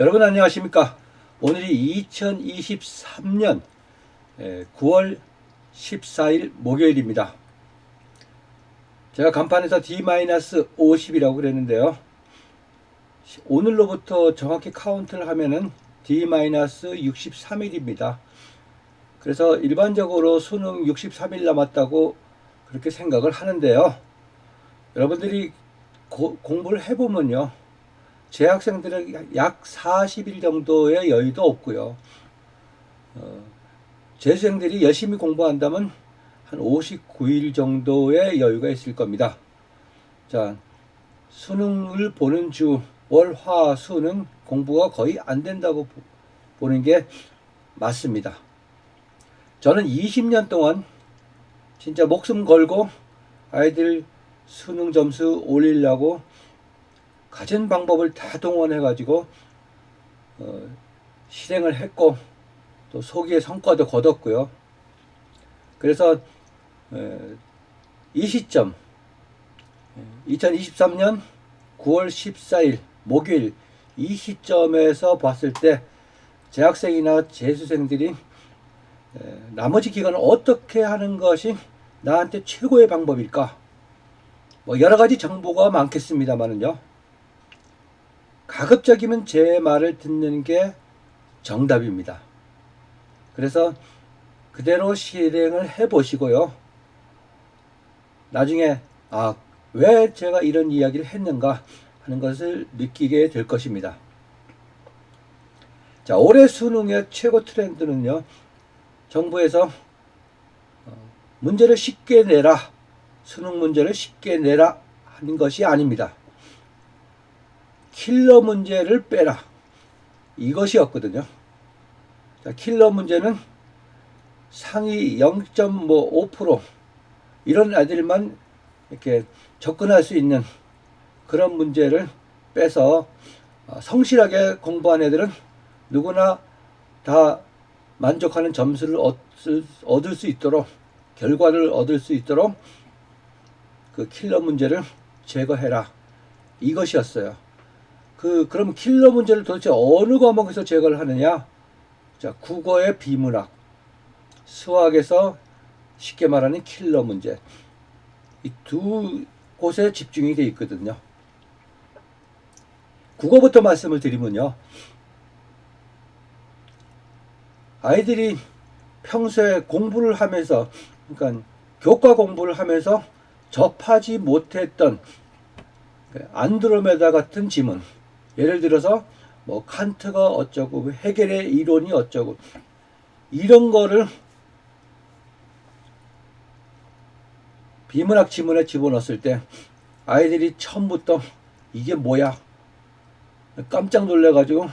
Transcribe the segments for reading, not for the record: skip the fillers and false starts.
여러분 안녕하십니까? 오늘이 2023년 9월 14일 목요일입니다. 제가 간판에서 D-50이라고 그랬는데요. 오늘로부터 정확히 카운트를 하면은 D-63일입니다. 그래서 일반적으로 수능 63일 남았다고 그렇게 생각을 하는데요. 여러분들이 공부를 해보면요. 재학생들은 약 40일 정도의 여유도 없고요. 재수생들이 열심히 공부한다면 한 59일 정도의 여유가 있을 겁니다. 자, 수능을 보는 주, 월, 화, 수는 공부가 거의 안 된다고 보는 게 맞습니다. 저는 20년 동안 진짜 목숨 걸고 아이들 수능 점수 올리려고 가진 방법을 다 동원해가지고 실행을 했고 또 소기의 성과도 거뒀고요. 그래서 이 시점 2023년 9월 14일 목요일 이 시점에서 봤을 때 재학생이나 재수생들이 나머지 기간을 어떻게 하는 것이 나한테 최고의 방법일까? 뭐 여러 가지 정보가 많겠습니다만은요. 가급적이면 제 말을 듣는 게 정답입니다. 그래서 그대로 실행을 해보시고요. 나중에 왜 제가 이런 이야기를 했는가 하는 것을 느끼게 될 것입니다. 자, 올해 수능의 최고 트렌드는요. 정부에서 문제를 쉽게 내라, 수능 문제를 쉽게 내라 하는 것이 아닙니다. 킬러 문제를 빼라. 이것이었거든요. 자, 킬러 문제는 상위 0.5% 이런 아이들만 이렇게 접근할 수 있는 그런 문제를 빼서 성실하게 공부한 애들은 누구나 다 만족하는 점수를 얻을 수 있도록, 결과를 얻을 수 있도록 그 킬러 문제를 제거해라. 이것이었어요. 그럼 킬러 문제를 도대체 어느 과목에서 제거를 하느냐? 자, 국어의 비문학, 수학에서 쉽게 말하는 킬러 문제. 이 두 곳에 집중이 되어 있거든요. 국어부터 말씀을 드리면요. 아이들이 평소에 공부를 하면서, 그러니까 교과 공부를 하면서 접하지 못했던 안드로메다 같은 지문, 예를 들어서 뭐 칸트가 어쩌고 헤겔의 이론이 어쩌고 이런 거를 비문학 지문에 집어넣었을 때 아이들이 처음부터 이게 뭐야 깜짝 놀래가지고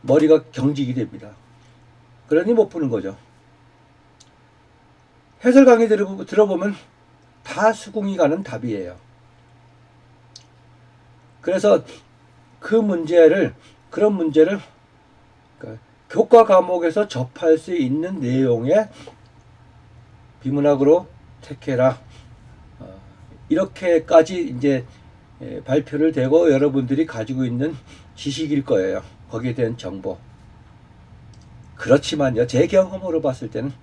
머리가 경직이 됩니다. 그러니 못 푸는 거죠. 해설 강의 들어보면 다 수긍이 가는 답이에요. 그래서 그런 문제를 그러니까 교과 과목에서 접할 수 있는 내용의 비문학으로 택해라. 이렇게까지 이제 발표를 되고 여러분들이 가지고 있는 지식일 거예요. 거기에 대한 정보. 그렇지만요, 제 경험으로 봤을 때는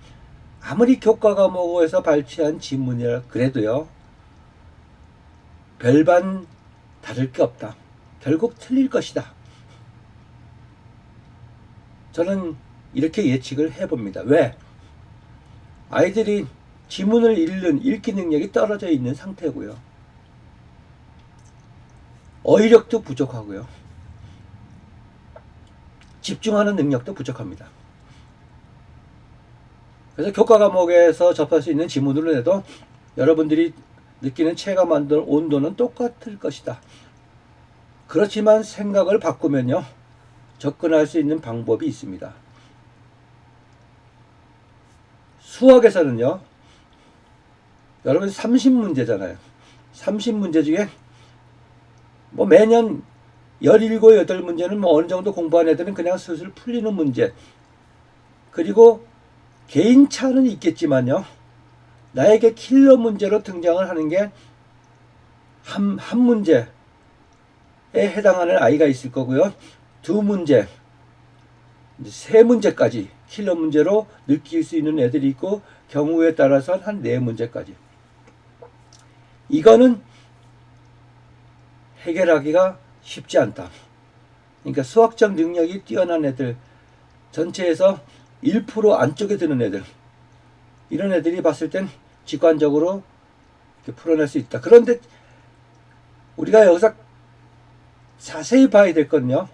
아무리 교과 과목에서 발췌한 지문이라 그래도요, 별반 다를 게 없다. 결국 틀릴 것이다. 저는 이렇게 예측을 해봅니다. 왜? 아이들이 지문을 읽기 능력이 떨어져 있는 상태고요. 어휘력도 부족하고요. 집중하는 능력도 부족합니다. 그래서 교과 과목에서 접할 수 있는 지문으로 해도 여러분들이 느끼는 체감 온도는 똑같을 것이다. 그렇지만 생각을 바꾸면요. 접근할 수 있는 방법이 있습니다. 수학에서는요. 여러분 30문제잖아요. 30문제 중에 뭐 매년 17, 8문제는 뭐 어느 정도 공부한 애들은 그냥 슬슬 풀리는 문제. 그리고 개인차는 있겠지만요. 나에게 킬러 문제로 등장을 하는 게 한 문제에 해당하는 아이가 있을 거고요. 두 문제, 세 문제까지 킬러 문제로 느낄 수 있는 애들이 있고 경우에 따라서 한 네 문제까지. 이거는 해결하기가 쉽지 않다. 그러니까 수학적 능력이 뛰어난 애들, 전체에서 1% 안쪽에 드는 애들, 이런 애들이 봤을 땐 직관적으로 이렇게 풀어낼 수 있다. 그런데 우리가 여기서 자세히 봐야 될 건요,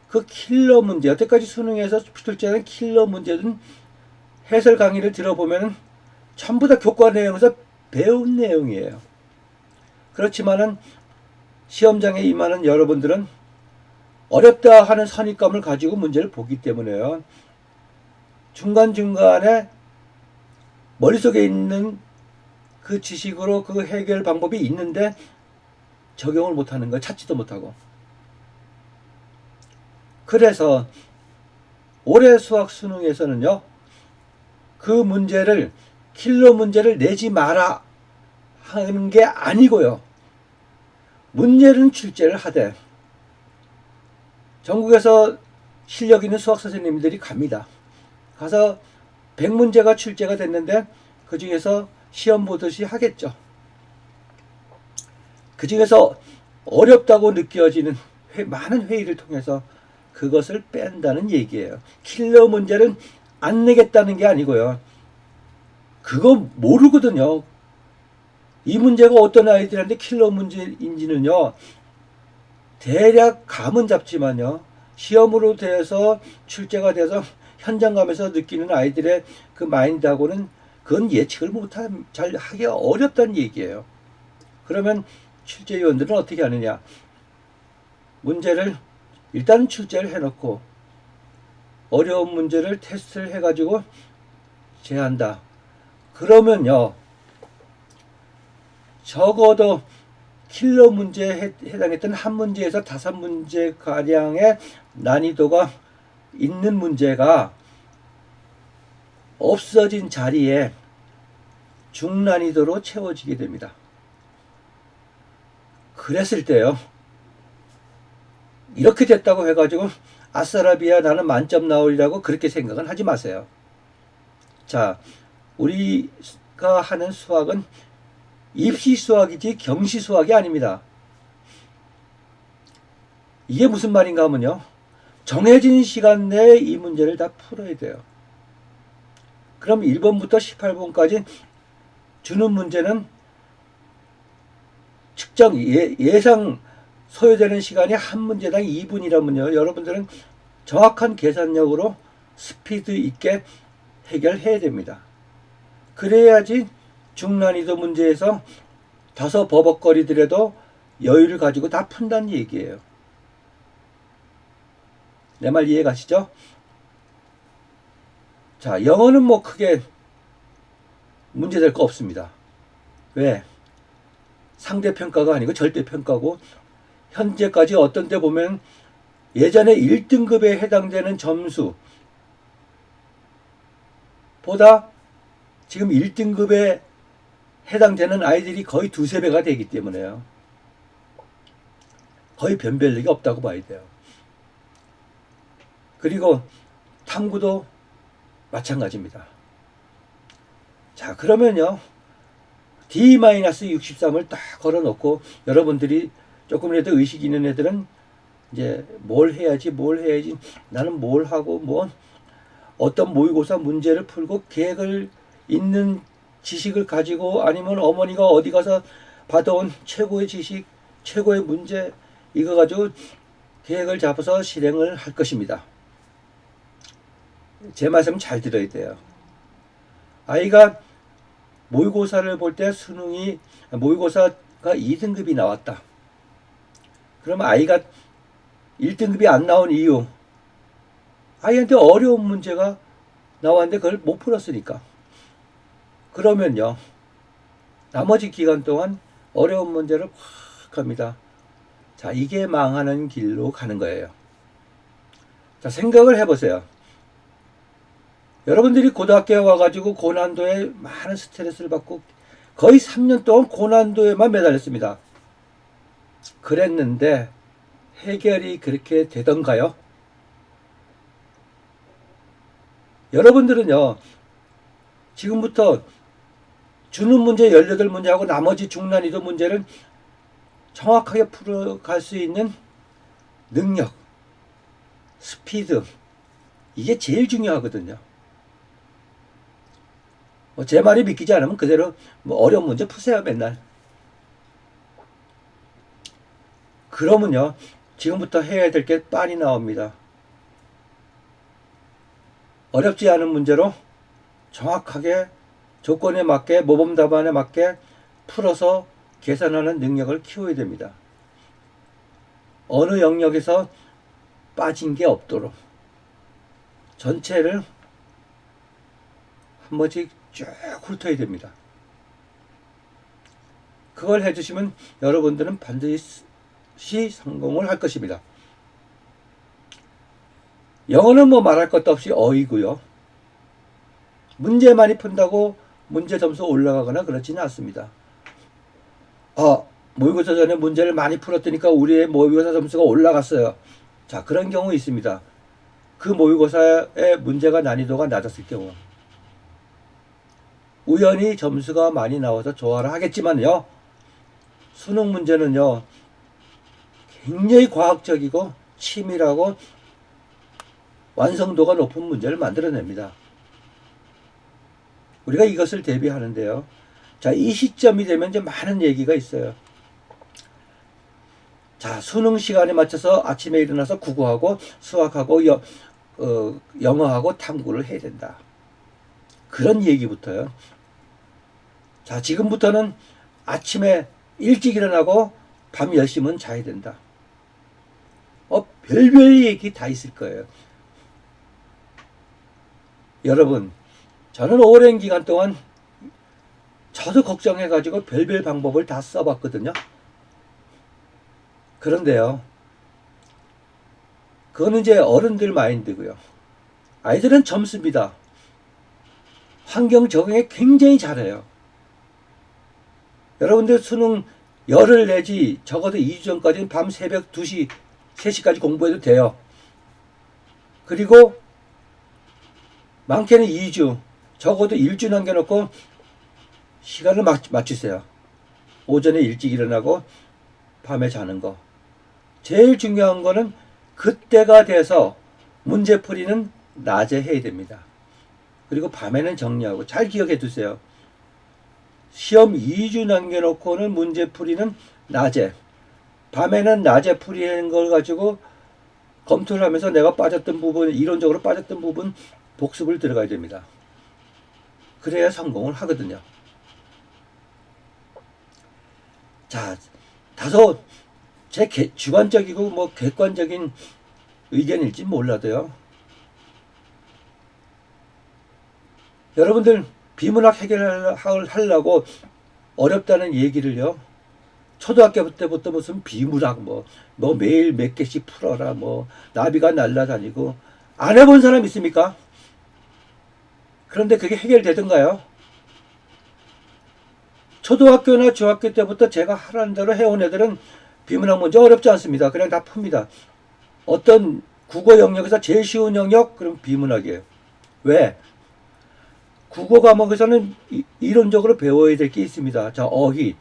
그 킬러 문제, 여태까지 수능에서 출제하는 킬러 문제든 해설 강의를 들어보면 전부 다 교과 내용에서 배운 내용이에요. 그렇지만은 시험장에 임하는 여러분들은 어렵다 하는 선입감을 가지고 문제를 보기 때문에요. 중간중간에 머릿속에 있는 그 지식으로 그 해결 방법이 있는데 적용을 못하는 거예요. 찾지도 못하고. 그래서 올해 수학 수능에서는요, 그 문제를 킬러 문제를 내지 마라 하는 게 아니고요, 문제는 출제를 하되 전국에서 실력 있는 수학 선생님들이 갑니다. 가서 100문제가 출제가 됐는데 그 중에서 시험 보듯이 하겠죠. 그 중에서 어렵다고 느껴지는 많은 회의를 통해서 그것을 뺀다는 얘기예요. 킬러 문제는 안 내겠다는 게 아니고요, 그거 모르거든요. 이 문제가 어떤 아이들한테 킬러 문제인지는요, 대략 감은 잡지만요, 시험으로 돼서 출제가 돼서 현장 가면서 느끼는 아이들의 그 마인드하고는 그건 예측을 못한, 잘 하기가 어렵다는 얘기예요. 그러면 출제위원들은 어떻게 하느냐, 문제를 일단 출제를 해놓고 어려운 문제를 테스트를 해가지고 제한다. 그러면요, 적어도 킬러 문제에 해당했던 한 문제에서 5문제 가량의 난이도가 있는 문제가 없어진 자리에 중난이도로 채워지게 됩니다. 그랬을 때요, 이렇게 됐다고 해가지고 아싸라비아 나는 만점 나오리라고 그렇게 생각은 하지 마세요. 자, 우리가 하는 수학은 입시 수학이지 경시 수학이 아닙니다. 이게 무슨 말인가 하면요, 정해진 시간 내에 이 문제를 다 풀어야 돼요. 그럼 1번부터 18번까지 주는 문제는 측정 예상 소요되는 시간이 한 문제당 2분이라면요, 여러분들은 정확한 계산력으로 스피드 있게 해결해야 됩니다. 그래야지 중난이도 문제에서 다소 버벅거리더라도 여유를 가지고 다 푼다는 얘기예요. 내 말 이해 가시죠? 자, 영어는 뭐 크게 문제될 거 없습니다. 왜? 상대평가가 아니고 절대평가고, 현재까지 어떤 때 보면 예전에 1등급에 해당되는 점수 보다 지금 1등급에 해당되는 아이들이 거의 2~3배가 되기 때문에요. 거의 변별력이 없다고 봐야 돼요. 그리고 탐구도 마찬가지입니다. 자, 그러면요, D-63을 딱 걸어놓고 여러분들이 조금이라도 의식이 있는 애들은 이제 뭘 해야지 나는 뭘 하고 뭐 어떤 모의고사 문제를 풀고 계획을 있는 지식을 가지고, 아니면 어머니가 어디 가서 받아온 최고의 지식, 최고의 문제, 이거 가지고 계획을 잡아서 실행을 할 것입니다. 제 말씀 잘 들어야 돼요. 아이가 모의고사를 볼 때 모의고사가 2등급이 나왔다. 그러면 아이가 1등급이 안 나온 이유, 아이한테 어려운 문제가 나왔는데 그걸 못 풀었으니까. 그러면요, 나머지 기간 동안 어려운 문제를 확 합니다. 자, 이게 망하는 길로 가는 거예요. 자, 생각을 해보세요. 여러분들이 고등학교에 와가지고 고난도에 많은 스트레스를 받고 거의 3년 동안 고난도에만 매달렸습니다. 그랬는데 해결이 그렇게 되던가요? 여러분들은요, 지금부터 주는 문제 18문제하고 나머지 중난이도 문제를 정확하게 풀어갈 수 있는 능력, 스피드, 이게 제일 중요하거든요. 제 말이 믿기지 않으면 그대로 어려운 문제 푸세요, 맨날. 그러면요, 지금부터 해야 될 게 빤히 나옵니다. 어렵지 않은 문제로 정확하게 조건에 맞게, 모범 답안에 맞게 풀어서 계산하는 능력을 키워야 됩니다. 어느 영역에서 빠진 게 없도록 전체를 한 번씩 쭉 훑어야 됩니다. 그걸 해주시면 여러분들은 반드시 성공을 할 것입니다. 영어는 뭐 말할 것도 없이 어이고요. 문제 많이 푼다고 문제 점수 올라가거나 그렇지는 않습니다. 모의고사 전에 문제를 많이 풀었더니까 우리의 모의고사 점수가 올라갔어요. 자, 그런 경우 있습니다. 그 모의고사의 문제가 난이도가 낮았을 경우. 우연히 점수가 많이 나와서 좋아라 하겠지만요. 수능 문제는요. 굉장히 과학적이고 치밀하고 완성도가 높은 문제를 만들어냅니다. 우리가 이것을 대비하는데요. 자, 이 시점이 되면 이제 많은 얘기가 있어요. 자, 수능 시간에 맞춰서 아침에 일어나서 국어하고 수학하고 영어하고 탐구를 해야 된다. 그런 얘기부터요. 자, 지금부터는 아침에 일찍 일어나고 밤 10시면 자야 된다. 별별 얘기 다 있을 거예요. 여러분, 저는 오랜 기간 동안 저도 걱정해가지고 별별 방법을 다 써봤거든요. 그런데요, 그거는 이제 어른들 마인드고요. 아이들은 젊습니다. 환경 적응에 굉장히 잘해요. 여러분들 수능 열흘 내지 적어도 2주 전까지는 밤 새벽 2시, 3시까지 공부해도 돼요. 그리고 많게는 2주, 적어도 1주 남겨놓고 시간을 맞추세요. 오전에 일찍 일어나고 밤에 자는 거. 제일 중요한 거는 그때가 돼서 문제풀이는 낮에 해야 됩니다. 그리고 밤에는 정리하고. 잘 기억해 두세요. 시험 2주 남겨놓고는 문제풀이는 낮에, 밤에는 낮에 풀이하는 걸 가지고 검토를 하면서 내가 빠졌던 부분, 이론적으로 빠졌던 부분 복습을 들어가야 됩니다. 그래야 성공을 하거든요. 자, 다소 제 주관적이고 뭐 객관적인 의견일지 몰라도요. 여러분들 비문학 해결하려고 어렵다는 얘기를요. 초등학교 때부터 무슨 비문학 뭐 매일 몇 개씩 풀어라 나비가 날아다니고 안 해본 사람 있습니까? 그런데 그게 해결되던가요? 초등학교나 중학교 때부터 제가 하라는 대로 해온 애들은 비문학 문제 어렵지 않습니다. 그냥 다 풉니다. 어떤 국어 영역에서 제일 쉬운 영역? 그럼 비문학이에요. 왜? 국어 과목에서는 이론적으로 배워야 될 게 있습니다. 자, 어휘,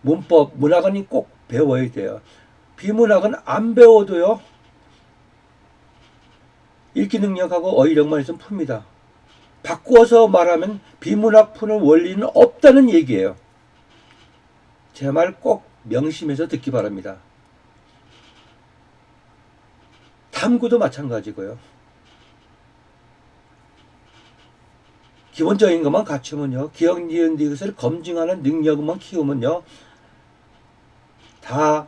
문법, 문학은 꼭 배워야 돼요. 비문학은 안 배워도요. 읽기 능력하고 어휘력만 있으면 풉니다. 바꾸어서 말하면 비문학 푸는 원리는 없다는 얘기예요. 제 말 꼭 명심해서 듣기 바랍니다. 탐구도 마찬가지고요. 기본적인 것만 갖추면요. 기억, 니은, 디귿을 검증하는 능력만 키우면요. 다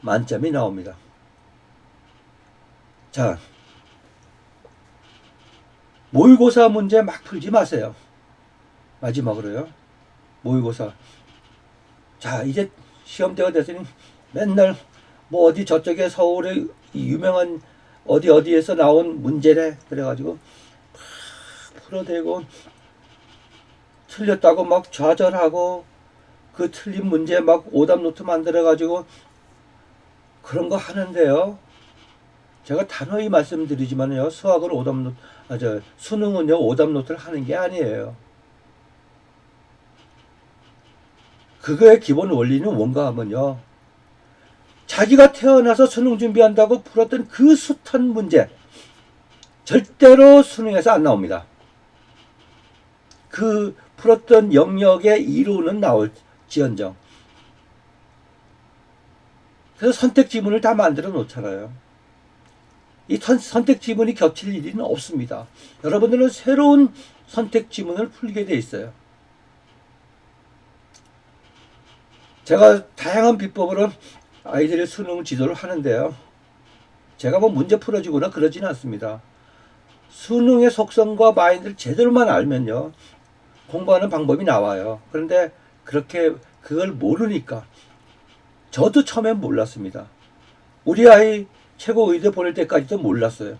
만점이 나옵니다. 자, 모의고사 문제 막 풀지 마세요. 마지막으로요. 모의고사. 자, 이제 시험대가 됐으니 맨날 어디 저쪽에 서울의 유명한 어디에서 나온 문제래. 그래가지고 풀어대고 틀렸다고 막 좌절하고 그 틀린 문제 막 오답 노트 만들어가지고 그런 거 하는데요. 제가 단호히 말씀드리지만요. 수학은 오답노트, 수능은요, 오답노트를 하는 게 아니에요. 그거의 기본 원리는 뭔가 하면요. 자기가 태어나서 수능 준비한다고 풀었던 그 숱한 문제, 절대로 수능에서 안 나옵니다. 그 풀었던 영역의 이론은 나올지언정. 그래서 선택 지문을 다 만들어 놓잖아요. 이 선택 지문이 겹칠 일은 없습니다. 여러분들은 새로운 선택 지문을 풀게 돼 있어요. 제가 다양한 비법으로 아이들의 수능 지도를 하는데요. 제가 뭐 문제 풀어주거나 그러지는 않습니다. 수능의 속성과 마인드를 제대로만 알면요. 공부하는 방법이 나와요. 그런데 그렇게 그걸 모르니까 저도 처음엔 몰랐습니다. 우리 아이 최고 의대 보낼 때까지도 몰랐어요.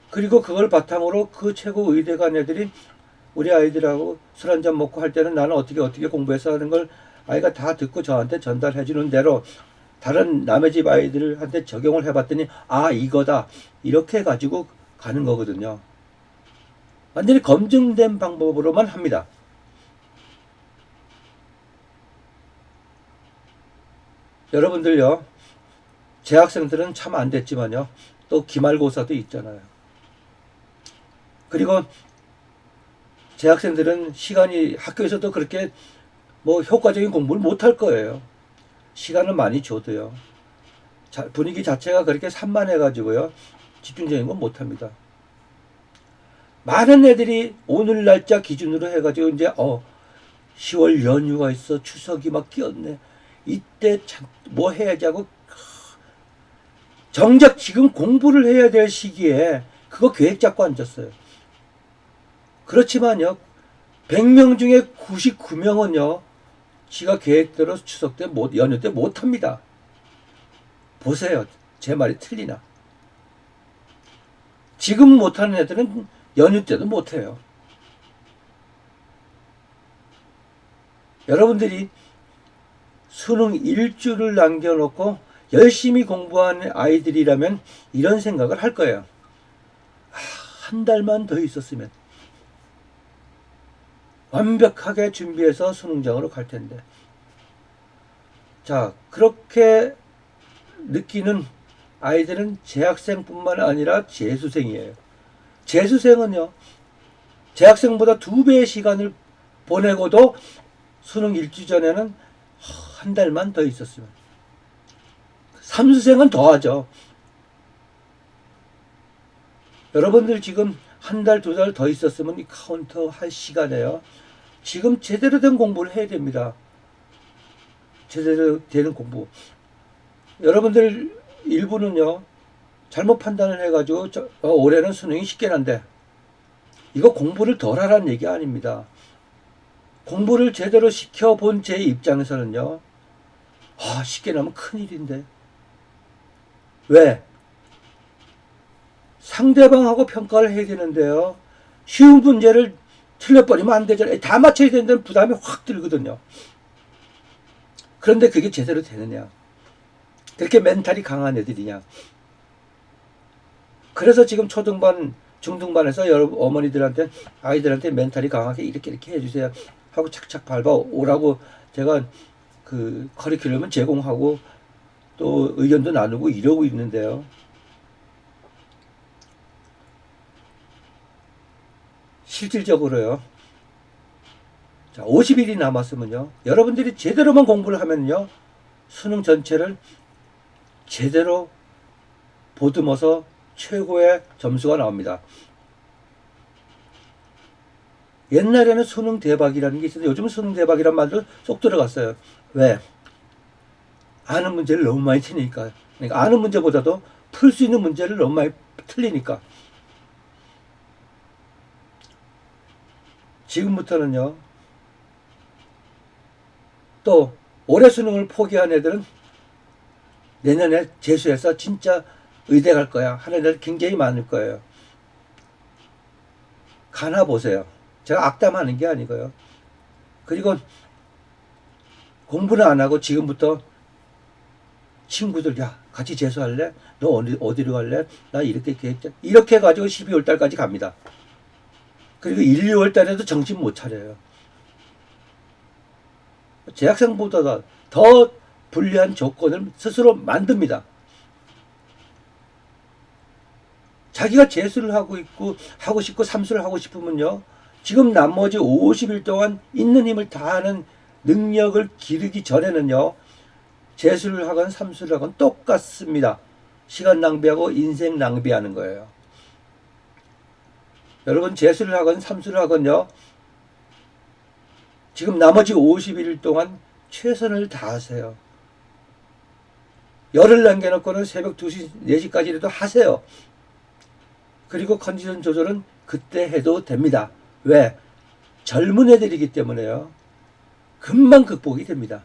그리고 그걸 바탕으로 그 최고 의대 간 애들이 우리 아이들하고 술 한잔 먹고 할 때는 나는 어떻게 공부해서 하는 걸 아이가 다 듣고 저한테 전달해 주는 대로 다른 남의 집 아이들한테 적용을 해봤더니 아 이거다 이렇게 해가지고 가는 거거든요. 완전히 검증된 방법으로만 합니다. 여러분들요, 재학생들은 참 안 됐지만요, 또 기말고사도 있잖아요. 그리고 재학생들은 시간이 학교에서도 그렇게 뭐 효과적인 공부를 못 할 거예요. 시간을 많이 줘도요. 분위기 자체가 그렇게 산만해가지고요, 집중적인 건 못 합니다. 많은 애들이 오늘 날짜 기준으로 해가지고 이제 10월 연휴가 있어 추석이 막 끼었네 이때 참 뭐 해야지 하고 정작 지금 공부를 해야 될 시기에 그거 계획 잡고 앉았어요. 그렇지만요 100명 중에 99명은요 지가 계획대로 추석 때 연휴 때 못합니다. 보세요 제 말이 틀리나. 지금 못하는 애들은 연휴 때도 못해요. 여러분들이 수능 일주를 남겨놓고 열심히 공부하는 아이들이라면 이런 생각을 할 거예요. 한 달만 더 있었으면 완벽하게 준비해서 수능장으로 갈 텐데. 자, 그렇게 느끼는 아이들은 재학생뿐만 아니라 재수생이에요. 재수생은요, 재학생보다 2배의 시간을 보내고도 수능 일주 전에는 한 달만 더 있었으면. 삼수생은 더하죠. 여러분들 지금 한 달, 2달 더 있었으면 이 카운터 할 시간에요. 지금 제대로 된 공부를 해야 됩니다. 제대로 되는 공부. 여러분들 일부는요, 잘못 판단을 해가지고 올해는 수능이 쉽게 난대. 이거 공부를 덜 하라는 얘기 아닙니다. 공부를 제대로 시켜본 제 입장에서는요, 쉽게 나면 큰일인데. 왜? 상대방하고 평가를 해야 되는데요. 쉬운 문제를 틀려버리면 안 되잖아요. 다 맞춰야 되는데 부담이 확 들거든요. 그런데 그게 제대로 되느냐. 그렇게 멘탈이 강한 애들이냐. 그래서 지금 초등반, 중등반에서 여러분 어머니들한테 아이들한테 멘탈이 강하게 이렇게 해주세요 하고 착착 밟아 오라고 제가 그 커리큘럼을 제공하고 또 의견도 나누고 이러고 있는데요. 실질적으로요. 자, 50일이 남았으면요. 여러분들이 제대로만 공부를 하면요. 수능 전체를 제대로 보듬어서 최고의 점수가 나옵니다. 옛날에는 수능 대박이라는 게 있었는데 요즘은 수능 대박이란 말도 쏙 들어갔어요. 왜? 아는 문제를 너무 많이 틀리니까. 그러니까 아는 문제보다도 풀 수 있는 문제를 너무 많이 틀리니까. 지금부터는요. 또 올해 수능을 포기한 애들은 내년에 재수해서 진짜 의대 갈 거야 하는 애들 굉장히 많을 거예요. 가나 보세요. 제가 악담하는 게 아니고요. 그리고 공부는 안 하고 지금부터 친구들, 야, 같이 재수할래? 너 어디로 갈래? 나 이렇게 계획 짜. 이렇게 해가지고 12월 달까지 갑니다. 그리고 1, 2월 달에도 정신 못 차려요. 재학생보다 더 불리한 조건을 스스로 만듭니다. 자기가 재수를 하고 싶고 삼수를 하고 싶으면요. 지금 나머지 50일 동안 있는 힘을 다하는 능력을 기르기 전에는요. 재수를 하건 삼수를 하건 똑같습니다. 시간 낭비하고 인생 낭비하는 거예요. 여러분 재수를 하건 삼수를 하건요. 지금 나머지 51일 동안 최선을 다하세요. 열을 남겨놓고는 새벽 2시, 4시까지라도 하세요. 그리고 컨디션 조절은 그때 해도 됩니다. 왜? 젊은 애들이기 때문에요. 금방 극복이 됩니다.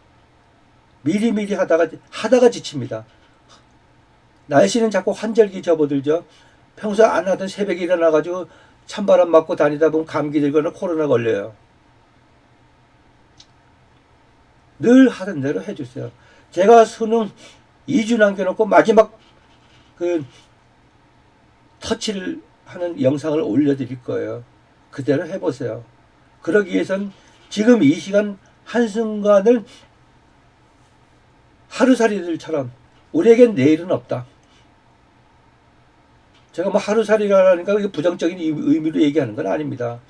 미리미리 하다가 지칩니다. 날씨는 자꾸 환절기 접어들죠. 평소 안 하던 새벽에 일어나가지고 찬바람 맞고 다니다 보면 감기 들거나 코로나 걸려요. 늘 하던 대로 해주세요. 제가 수능 2주 남겨놓고 마지막 터치를 하는 영상을 올려드릴 거예요. 그대로 해보세요. 그러기 위해선 지금 이 시간 한순간을 하루살이들처럼 우리에겐 내일은 없다. 제가 뭐 하루살이라니까 부정적인 의미로 얘기하는 건 아닙니다.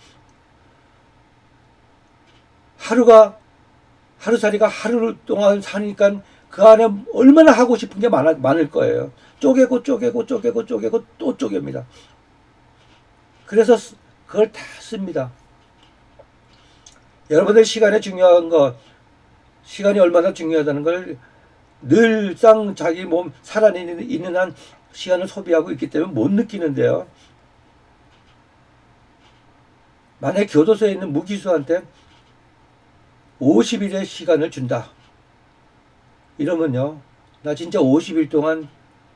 하루살이가 하루 동안 사니까 그 안에 얼마나 하고 싶은 게 많을 거예요. 쪼개고 또 쪼갭니다. 그래서 그걸 다 씁니다. 여러분들 시간이 중요한 거, 시간이 얼마나 중요하다는 걸 늘상 자기 몸 살아있는 한 시간을 소비하고 있기 때문에 못 느끼는데요. 만약 교도소에 있는 무기수한테 50일의 시간을 준다. 이러면요. 나 진짜 50일 동안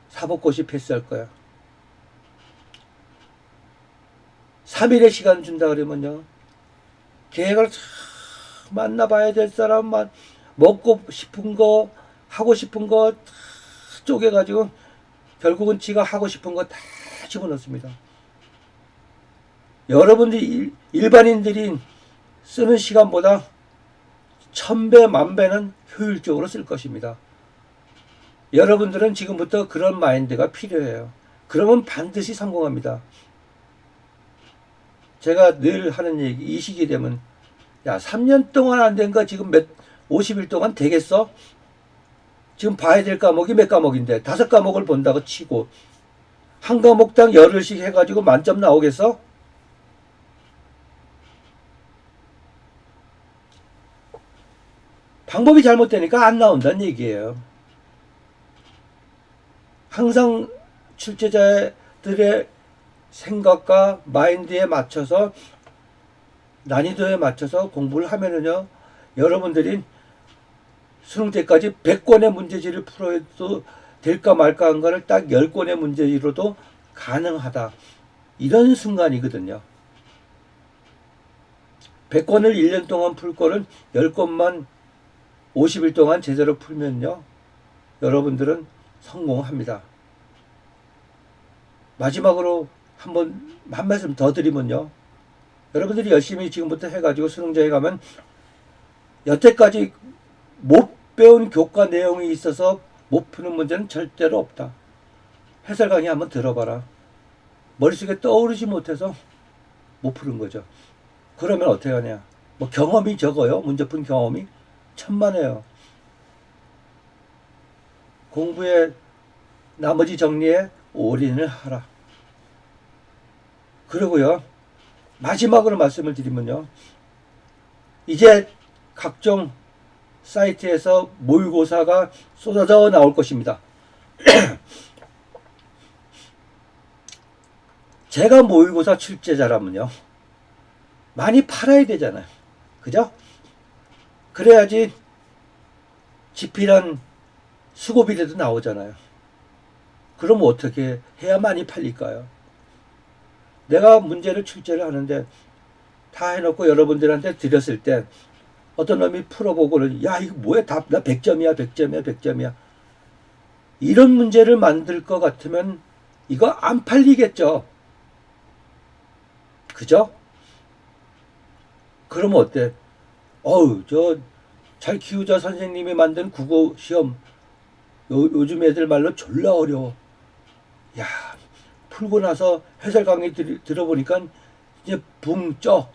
사법고시 패스할 거야. 3일의 시간 준다 그러면요. 계획을 만나봐야 될 사람만 먹고 싶은 거, 하고 싶은 거 다 쪼개가지고 결국은 지가 하고 싶은 거 다 집어넣습니다. 여러분들이 일반인들이 쓰는 시간보다 1000배, 1000배는 효율적으로 쓸 것입니다. 여러분들은 지금부터 그런 마인드가 필요해요. 그러면 반드시 성공합니다. 제가 늘 하는 얘기, 이 시기 되면, 야, 3년 동안 안 된 거 지금 50일 동안 되겠어? 지금 봐야 될 과목이 몇 과목인데, 5과목을 본다고 치고, 한 과목당 열흘씩 해가지고 만점 나오겠어? 방법이 잘못되니까 안 나온다는 얘기예요. 항상 출제자들의 생각과 마인드에 맞춰서 난이도에 맞춰서 공부를 하면은요, 여러분들이 수능 때까지 100권의 문제지를 풀어도 될까 말까 한 거를 딱 10권의 문제지로도 가능하다. 이런 순간이거든요. 100권을 1년 동안 풀 거를 10권만 50일 동안 제대로 풀면요, 여러분들은 성공합니다. 마지막으로 한 말씀 더 드리면요, 여러분들이 열심히 지금부터 해가지고 수능장에 가면 여태까지 못 배운 교과 내용이 있어서 못 푸는 문제는 절대로 없다. 해설 강의 한번 들어봐라. 머릿속에 떠오르지 못해서 못 푸는 거죠. 그러면 어떻게 하냐? 뭐 경험이 적어요? 문제 푼 경험이? 천만에요. 공부에 나머지 정리에 올인을 하라. 그리고요, 마지막으로 말씀을 드리면요, 이제 각종 사이트에서 모의고사가 쏟아져 나올 것입니다. 제가 모의고사 출제자라면요, 많이 팔아야 되잖아요. 그죠? 그래야지 지필한 수고비라도 나오잖아요. 그럼 어떻게 해야 많이 팔릴까요? 내가 문제를 출제를 하는데 다 해놓고 여러분들한테 드렸을 때 어떤 놈이 풀어보고는, 야, 이거 뭐야? 나 100점이야. 이런 문제를 만들 것 같으면 이거 안 팔리겠죠. 그죠? 그러면 어때? 어우, 저 잘 키우자 선생님이 만든 국어 시험 요즘 애들 말로 졸라 어려워. 야, 풀고 나서 해설 강의 들어보니까 이제 붕 쪄.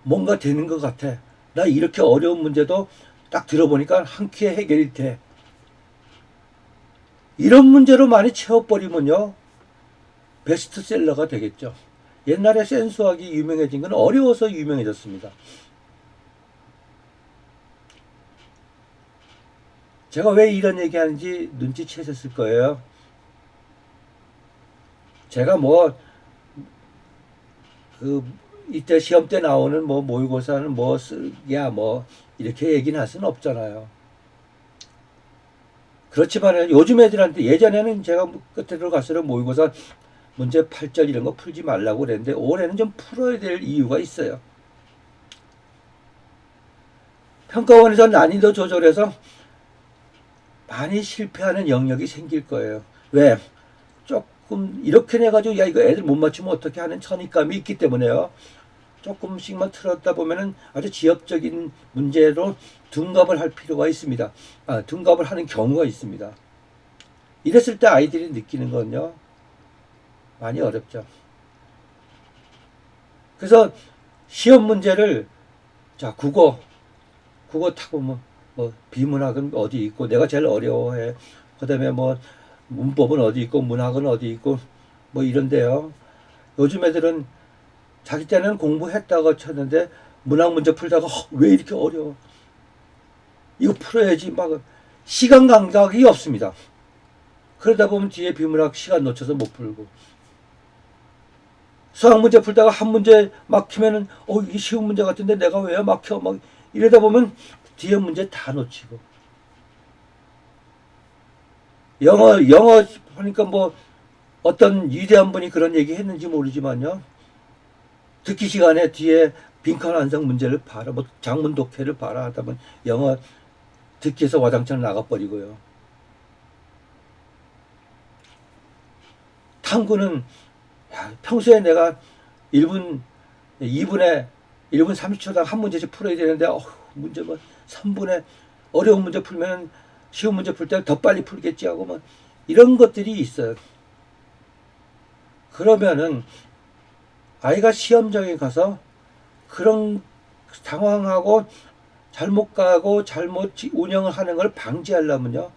뭔가 되는 것 같아. 나 이렇게 어려운 문제도 딱 들어보니까 한 큐에 해결이 돼. 이런 문제로 많이 채워버리면요, 베스트셀러가 되겠죠. 옛날에 센수학이 유명해진 건 어려워서 유명해졌습니다. 제가 왜 이런 얘기하는지 눈치채셨을 거예요. 제가 뭐, 그, 이때 시험 때 나오는 뭐 모의고사는 뭐 쓰야 뭐 이렇게 얘기는 할 수는 없잖아요. 그렇지만 요즘 애들한테 예전에는 제가 끝으로 갈수록 모의고사 문제 8절 이런 거 풀지 말라고 그랬는데 올해는 좀 풀어야 될 이유가 있어요. 평가원에서 난이도 조절해서 많이 실패하는 영역이 생길 거예요. 왜? 조금 이렇게 내가지고 야 이거 애들 못 맞추면 어떻게 하는 선입감이 있기 때문에요. 조금씩만 틀었다 보면은 아주 지역적인 문제로 둔갑을 할 필요가 있습니다. 둔갑을 하는 경우가 있습니다. 이랬을 때 아이들이 느끼는 건요, 많이 어렵죠. 그래서 시험 문제를, 자, 국어 타고 뭐 비문학은 어디 있고, 내가 제일 어려워해. 그 다음에 뭐, 문법은 어디 있고, 문학은 어디 있고, 뭐 이런데요. 요즘 애들은 자기 때는 공부했다고 쳤는데, 문학 문제 풀다가, 왜 이렇게 어려워? 이거 풀어야지. 막, 시간 감각이 없습니다. 그러다 보면 뒤에 비문학 시간 놓쳐서 못 풀고. 수학 문제 풀다가 한 문제 막히면은, 이게 쉬운 문제 같은데 내가 왜 막혀? 막, 이러다 보면 뒤에 문제 다 놓치고. 영어 하니까 뭐, 어떤 위대한 분이 그런 얘기 했는지 모르지만요. 듣기 시간에 뒤에 빈칸 완성 문제를 봐라, 뭐 장문 독해를 봐라 하다 보면 영어 듣기에서 와장창 나가버리고요. 탐구는 평소에 내가 1분, 2분에 1분 30초당 한 문제씩 풀어야 되는데 문제 뭐 3분에 어려운 문제 풀면 쉬운 문제 풀 때 더 빨리 풀겠지 하고 뭐 이런 것들이 있어요. 그러면은 아이가 시험장에 가서 그런 당황하고 잘못 가고 잘못 운영을 하는 걸 방지하려면요,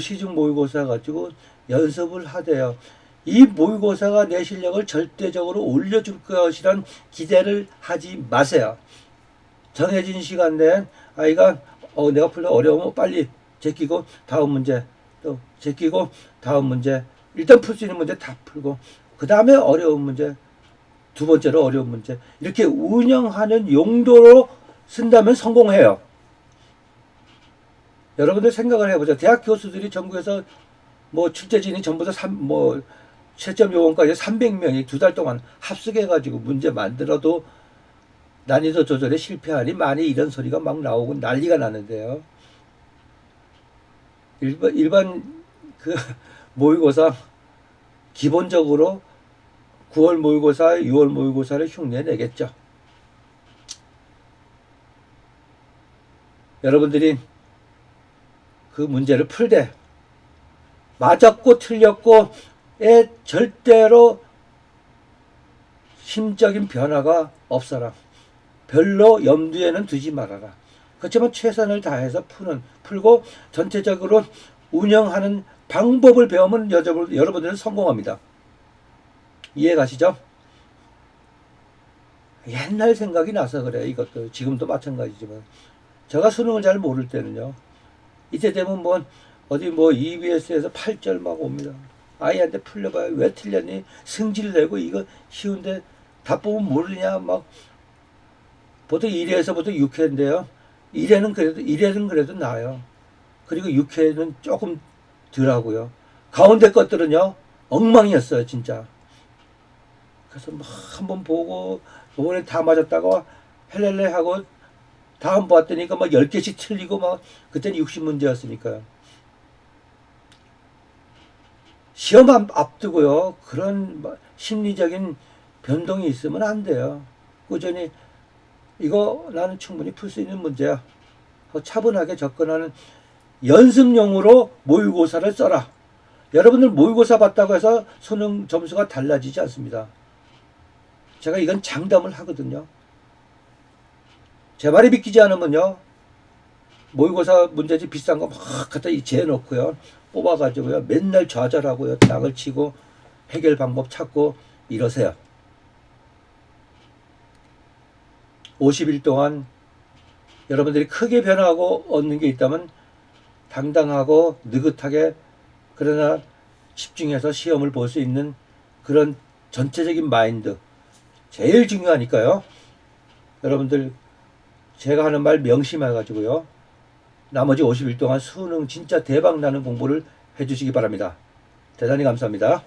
시중 모의고사 가지고 연습을 하대요. 이 모의고사가 내 실력을 절대적으로 올려줄 것이란 기대를 하지 마세요. 정해진 시간 내에 아이가 내가 풀려 어려우면 빨리 제끼고 다음 문제, 또 제끼고 다음 문제, 일단 풀 수 있는 문제 다 풀고 그 다음에 어려운 문제, 두 번째로 어려운 문제, 이렇게 운영하는 용도로 쓴다면 성공해요. 여러분들 생각을 해보죠. 대학 교수들이 전국에서 뭐 출제진이 전부 다 채점 요원까지 300명이 2달 동안 합숙해가지고 문제 만들어도 난이도 조절에 실패하니 많이 이런 소리가 막 나오고 난리가 나는데요. 일반 그 모의고사 기본적으로 9월 모의고사, 6월 모의고사를 흉내 내겠죠. 여러분들이 그 문제를 풀되 맞았고 틀렸고에 절대로 심적인 변화가 없어라. 별로 염두에는 두지 말아라. 그렇지만 최선을 다해서 풀고 전체적으로 운영하는 방법을 배우면 여러분들은 성공합니다. 이해 가시죠? 옛날 생각이 나서 그래요. 이것도 지금도 마찬가지지만 제가 수능을 잘 모를 때는요, 이때 되면 어디 EBS에서 8절 막 옵니다. 아이한테 풀려봐요. 왜 틀렸니? 승질 내고 이거 쉬운데 답 보면 모르냐? 막 보통 1회에서부터 6회인데요. 1회는 그래도 나아요. 그리고 6회는 조금 덜하고요. 가운데 것들은요, 엉망이었어요, 진짜. 그래서 막 한번 보고 이번에 다 맞았다고 헬렐레 하고 다음 봤더니까 막 10개씩 틀리고 막 그때는 60문제였으니까요. 시험 앞두고요. 그런 심리적인 변동이 있으면 안 돼요. 꾸준히 이거 나는 충분히 풀 수 있는 문제야. 차분하게 접근하는 연습용으로 모의고사를 써라. 여러분들 모의고사 봤다고 해서 수능 점수가 달라지지 않습니다. 제가 이건 장담을 하거든요. 제 말이 믿기지 않으면요. 모의고사 문제집 비싼 거 막 갖다 재놓고요. 뽑아가지고요. 맨날 좌절하고요. 땅을 치고 해결 방법 찾고 이러세요. 50일 동안 여러분들이 크게 변하고 얻는 게 있다면 당당하고 느긋하게 그러나 집중해서 시험을 볼 수 있는 그런 전체적인 마인드 제일 중요하니까요. 여러분들 제가 하는 말 명심해가지고요. 나머지 50일 동안 수능 진짜 대박 나는 공부를 해주시기 바랍니다. 대단히 감사합니다.